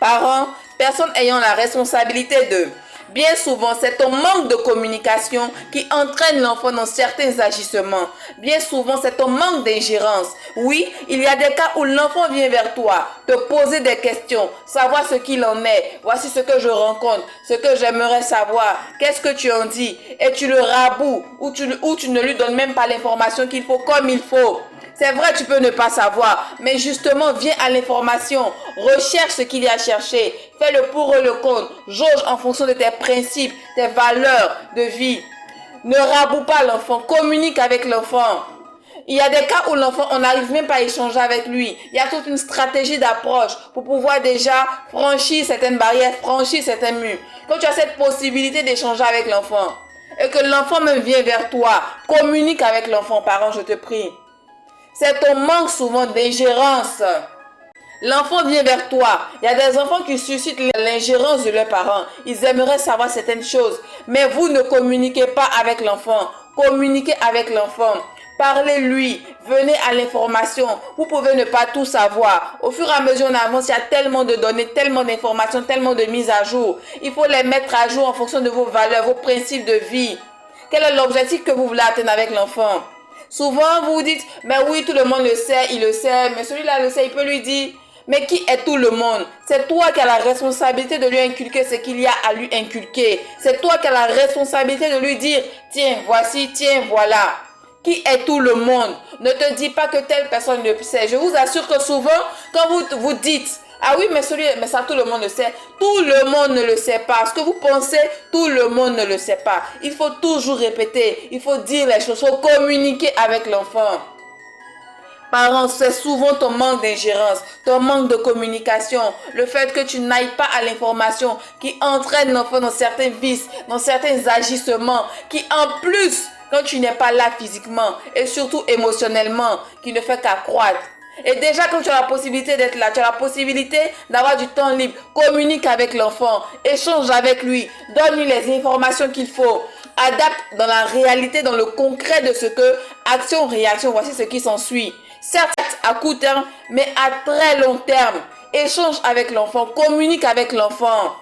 Parents, personnes ayant la responsabilité de. Bien souvent, c'est ton manque de communication qui entraîne l'enfant dans certains agissements. Bien souvent, c'est ton manque d'ingérence. Oui, il y a des cas où l'enfant vient vers toi, te poser des questions, savoir ce qu'il en est. Voici ce que je rencontre, ce que j'aimerais savoir. Qu'est-ce que tu en dis? Et tu le raboues ou tu ne lui donnes même pas l'information qu'il faut comme il faut. C'est vrai, tu peux ne pas savoir, mais justement, viens à l'information, recherche ce qu'il y a à chercher, fais le pour et le contre, jauge en fonction de tes principes, tes valeurs de vie. Ne raboue pas l'enfant, communique avec l'enfant. Il y a des cas où l'enfant, on n'arrive même pas à échanger avec lui. Il y a toute une stratégie d'approche pour pouvoir déjà franchir certaines barrières, franchir certains murs. Quand tu as cette possibilité d'échanger avec l'enfant et que l'enfant même vient vers toi, communique avec l'enfant, parent, je te prie. C'est ton manque souvent d'ingérence. L'enfant vient vers toi. Il y a des enfants qui suscitent l'ingérence de leurs parents. Ils aimeraient savoir certaines choses. Mais vous ne communiquez pas avec l'enfant. Communiquez avec l'enfant. Parlez-lui. Venez à l'information. Vous pouvez ne pas tout savoir. Au fur et à mesure on avance, il y a tellement de données, tellement d'informations, tellement de mises à jour. Il faut les mettre à jour en fonction de vos valeurs, vos principes de vie. Quel est l'objectif que vous voulez atteindre avec l'enfant? Souvent, vous vous dites, mais oui, tout le monde le sait, il le sait, mais celui-là le sait, il peut lui dire, mais qui est tout le monde? C'est toi qui as la responsabilité de lui inculquer ce qu'il y a à lui inculquer. C'est toi qui as la responsabilité de lui dire, tiens, voici, tiens, voilà. Qui est tout le monde? Ne te dis pas que telle personne le sait. Je vous assure que souvent, quand vous dites, ah oui, mais ça tout le monde le sait. Tout le monde ne le sait pas. Ce que vous pensez, tout le monde ne le sait pas. Il faut toujours répéter. Il faut dire les choses. Il faut communiquer avec l'enfant. Parents, c'est souvent ton manque d'ingérence, ton manque de communication, le fait que tu n'ailles pas à l'information qui entraîne l'enfant dans certains vices, dans certains agissements, qui en plus, quand tu n'es pas là physiquement et surtout émotionnellement, qui ne fait qu'accroître. Et déjà, quand tu as la possibilité d'être là, tu as la possibilité d'avoir du temps libre, communique avec l'enfant, échange avec lui, donne-lui les informations qu'il faut, adapte dans la réalité, dans le concret de ce que, action, réaction, voici ce qui s'ensuit. Certes, à court terme, mais à très long terme, échange avec l'enfant, communique avec l'enfant.